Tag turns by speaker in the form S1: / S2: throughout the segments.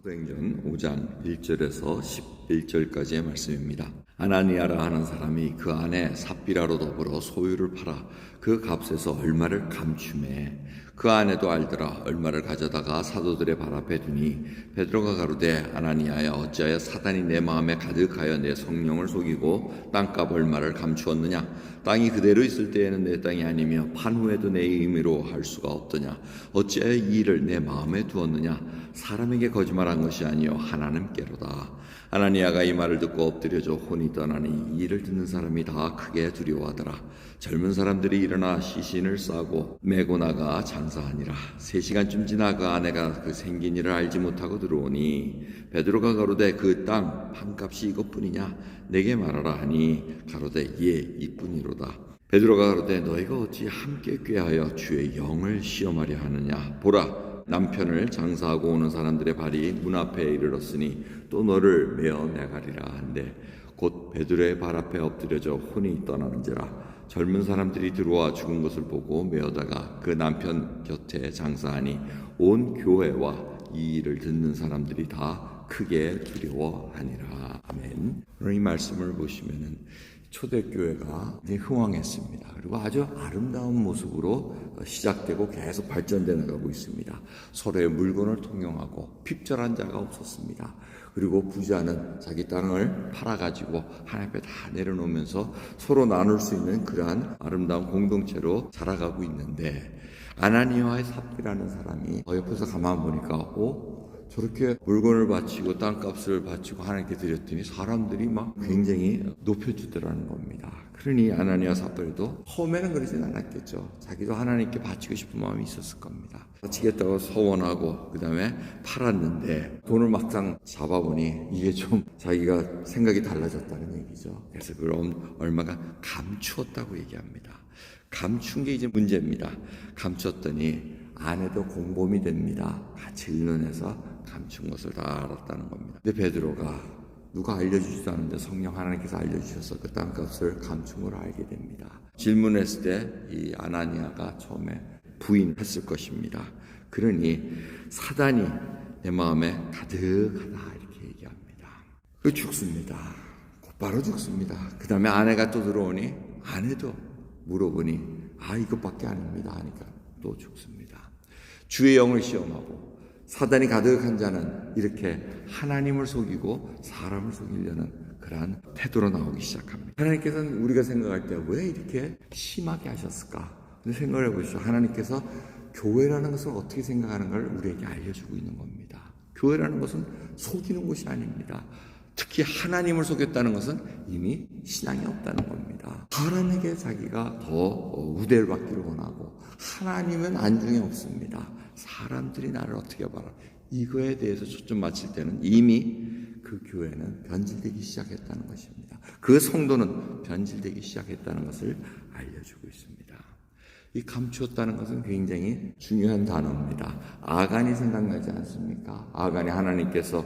S1: 사도행전 5장 1절에서 11절까지의 말씀입니다. 아나니아라 하는 사람이 그 안에 삽비라로 더불어 소유를 팔아 그 값에서 얼마를 감추매 그 아내도 알더라. 얼마를 가져다가 사도들의 발 앞에 두니 베드로가 가로되 아나니아야 어찌하여 사단이 내 마음에 가득하여 내 성령을 속이고 땅값 얼마를 감추었느냐. 땅이 그대로 있을 때에는 내 땅이 아니며 판 후에도 내 임의로 할 수가 없더냐. 어찌하여 이 일을 내 마음에 두었느냐. 사람에게 거짓말한 것이 아니요 하나님께로다. 아나니아가 이 말을 듣고 엎드려져 혼이 떠나니 이 일을 듣는 사람이 다 크게 두려워하더라. 젊은 사람들이 일어나 시신을 싸고 메고 나가 장사하니라. 3시간쯤 지나 그 아내가 그 생긴 일을 알지 못하고 들어오니 베드로가 가로되 그 땅 판값이 이것뿐이냐. 내게 말하라 하니 가로되 예 이뿐이로다. 베드로가 가로되 너희가 어찌 함께 꾀하여 주의 영을 시험하려 하느냐. 보라 남편을 장사하고 오는 사람들의 발이 문 앞에 이르렀으니 또 너를 메어 내가리라 한데 곧 베드로의 발 앞에 엎드려져 혼이 떠나는지라. 젊은 사람들이 들어와 죽은 것을 보고 메어다가 그 남편 곁에 장사하니 온 교회와 이 일을 듣는 사람들이 다 크게 두려워하니라. 아멘. 오늘 이 말씀을 보시면은 초대교회가 이제 흥왕했습니다. 그리고 아주 아름다운 모습으로 시작되고 계속 발전돼 나가고 있습니다. 서로의 물건을 통용하고 핍절한 자가 없었습니다. 그리고 부자는 자기 땅을 팔아가지고 하나님 앞에 다 내려놓으면서 서로 나눌 수 있는 그러한 아름다운 공동체로 자라가고 있는데 아나니아와 삽비라는 사람이 옆에서 가만 보니까 저렇게 물건을 바치고 땅값을 바치고 하나님께 드렸더니 사람들이 막 굉장히 높여주더라는 겁니다. 그러니 아나니아 삽비도 처음에는 그러진 않았겠죠. 자기도 하나님께 바치고 싶은 마음이 있었을 겁니다. 바치겠다고 서원하고 그 다음에 팔았는데 돈을 막상 잡아보니 이게 좀 자기가 생각이 달라졌다는 얘기죠. 그래서 그걸 얼마가 감추었다고 얘기합니다. 감춘 게 이제 문제입니다. 감췄더니 아내도 공범이 됩니다. 같이 의논해서 감춘 것을 다 알았다는 겁니다. 근데 베드로가 누가 알려주지도 않는데 성령 하나님께서 알려주셔서 그 땅값을 감춘 걸 알게 됩니다. 질문했을 때 이 아나니아가 처음에 부인했을 것입니다. 그러니 사단이 내 마음에 가득하다 이렇게 얘기합니다. 그 죽습니다. 곧바로 죽습니다. 그 다음에 아내가 또 들어오니 아내도 물어보니 이것밖에 아닙니다 하니까 또 죽습니다. 주의 영을 시험하고 사단이 가득한 자는 이렇게 하나님을 속이고 사람을 속이려는 그러한 태도로 나오기 시작합니다. 하나님께서는 우리가 생각할 때 왜 이렇게 심하게 하셨을까? 근데 생각을 해보시죠. 하나님께서 교회라는 것을 어떻게 생각하는 걸 우리에게 알려주고 있는 겁니다. 교회라는 것은 속이는 곳이 아닙니다. 특히 하나님을 속였다는 것은 이미 신앙이 없다는 겁니다. 사람에게 자기가 더 우대를 받기를 원하고 하나님은 안중에 없습니다. 사람들이 나를 어떻게 봐라. 이거에 대해서 초점 맞출 때는 이미 그 교회는 변질되기 시작했다는 것입니다. 그 성도는 변질되기 시작했다는 것을 알려주고 있습니다. 이 감추었다는 것은 굉장히 중요한 단어입니다. 아간이 생각나지 않습니까? 아간이 하나님께서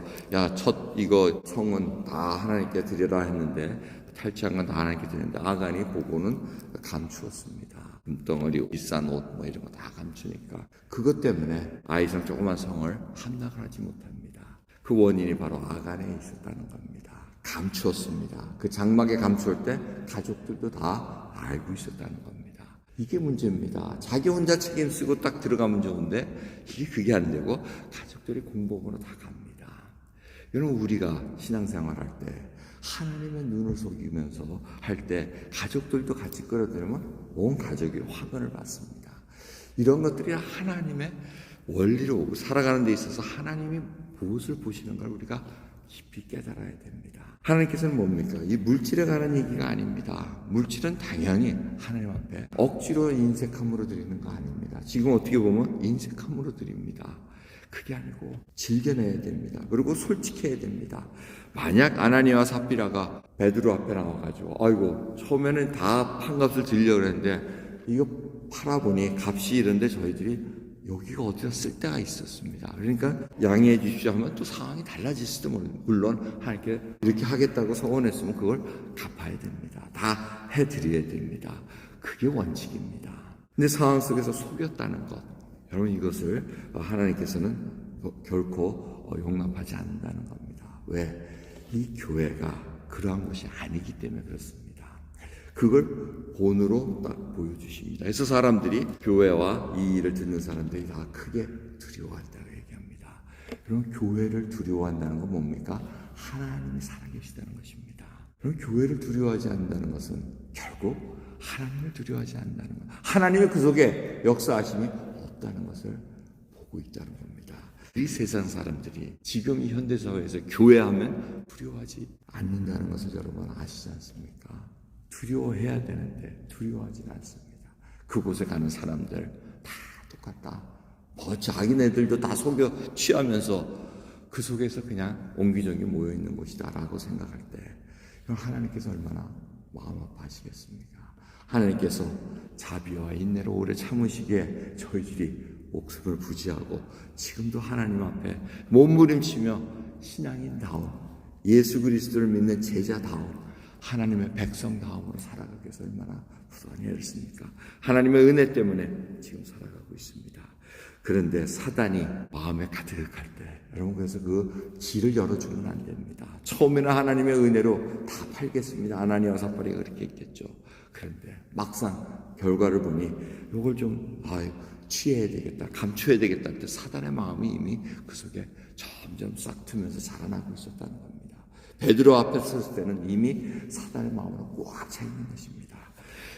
S1: 이거 성은 다 하나님께 드려라 했는데 탈취한 건 다 하나님께 드렸는데 아간이 보고는 감추었습니다. 금덩어리, 비싼 옷 이런 거 다 감추니까 그것 때문에 아이성 조그만 성을 함락을 하지 못합니다. 그 원인이 바로 아간에 있었다는 겁니다. 감추었습니다. 그 장막에 감추을 때 가족들도 다 알고 있었다는 겁니다. 이게 문제입니다. 자기 혼자 책임 쓰고 딱 들어가면 좋은데 그게 안 되고 가족들이 공범으로 다 갑니다. 여러분 우리가 신앙생활할 때 하나님의 눈을 속이면서 할 때 가족들도 같이 끌어들이면 온 가족이 화근을 받습니다. 이런 것들이 하나님의 원리로 살아가는 데 있어서 하나님이 무엇을 보시는 걸 우리가 깊이 깨달아야 됩니다. 하나님께서는 뭡니까? 이 물질에 관한 얘기가 아닙니다. 물질은 당연히 하나님 앞에 억지로 인색함으로 드리는 거 아닙니다. 지금 어떻게 보면 인색함으로 드립니다. 그게 아니고 즐겨내야 됩니다. 그리고 솔직해야 됩니다. 만약 아나니아와 삽비라가 베드로 앞에 나와가지고 처음에는 다 판값을 드리려고 했는데 이거 팔아보니 값이 이런데 저희들이 여기가 어디다 쓸 데가 있었습니다. 그러니까 양해해 주십시오 하면 또 상황이 달라질지도 모릅니다. 물론 하나님께 이렇게 하겠다고 서원했으면 그걸 갚아야 됩니다. 다 해드려야 됩니다. 그게 원칙입니다. 근데 상황 속에서 속였다는 것, 여러분 이것을 하나님께서는 결코 용납하지 않는다는 겁니다. 왜? 이 교회가 그러한 것이 아니기 때문에 그렇습니다. 그걸 본으로 딱 보여주십니다. 그래서 사람들이, 교회와 이 일을 듣는 사람들이 다 크게 두려워한다고 얘기합니다. 그럼 교회를 두려워한다는 건 뭡니까? 하나님이 살아계시다는 것입니다. 그럼 교회를 두려워하지 않는다는 것은 결국 하나님을 두려워하지 않는다는 것, 하나님의 그 속에 역사하심이 없다는 것을 보고 있다는 겁니다. 이 세상 사람들이 지금 이 현대사회에서 교회하면 두려워하지 않는다는 것을 여러분 아시지 않습니까? 두려워해야 되는데 두려워하지는 않습니다. 그곳에 가는 사람들 다 똑같다. 자기네들도 다 속여 취하면서 그 속에서 그냥 옹기종기 모여있는 곳이다 라고 생각할 때 하나님께서 얼마나 마음 아파하시겠습니까? 하나님께서 자비와 인내로 오래 참으시기에 저희들이 목숨을 부지하고 지금도 하나님 앞에 몸부림치며 신앙인다움, 예수 그리스도를 믿는 제자다움, 하나님의 백성다움으로 살아가기 위해서 얼마나 부단히 애쓰니까 하나님의 은혜 때문에 지금 살아가고 있습니다. 그런데 사단이 마음에 가득할 때 여러분, 그래서 그 길을 열어주면 안 됩니다. 처음에는 하나님의 은혜로 다 팔겠습니다. 아나니아와 삽바리가 그렇게 했겠죠. 그런데 막상 결과를 보니 이걸 좀 취해야 되겠다, 감춰야 되겠다 할 때 사단의 마음이 이미 그 속에 점점 싹트면서 자라나고 있었다는 겁니다. 베드로 앞에 섰을 때는 이미 사단의 마음으로 꽉 차 있는 것입니다.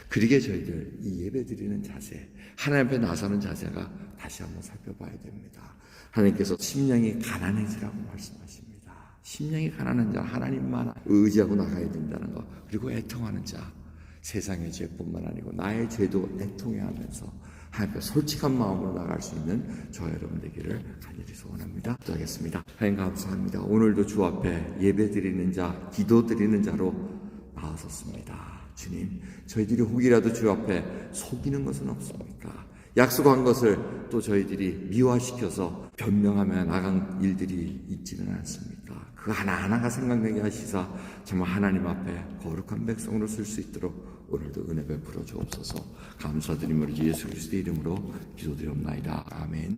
S1: 그러게 저희들 이 예배 드리는 자세, 하나님 앞에 나서는 자세가 다시 한번 살펴봐야 됩니다. 하나님께서 심령이 가난해지라고 말씀하십니다. 심령이 가난한 자, 하나님만 의지하고 나가야 된다는 것, 그리고 애통하는 자, 세상의 죄뿐만 아니고 나의 죄도 애통해 하면서 하나님께 솔직한 마음으로 나갈 수 있는 저와 여러분 되기를 간절히 소원합니다. 기도하겠습니다. 하나님 감사합니다. 오늘도 주 앞에 예배 드리는 자, 기도 드리는 자로 나아섰습니다. 주님, 저희들이 혹이라도 주 앞에 속이는 것은 없습니까? 약속한 것을 또 저희들이 미화시켜서 변명하며 나간 일들이 있지는 않습니까? 그 하나하나가 생각나게 하시사 정말 하나님 앞에 거룩한 백성으로 쓸 수 있도록 오늘도 은혜 베풀어 주옵소서. 감사드리며 예수 그리스도의 이름으로 기도드리옵나이다. 아멘.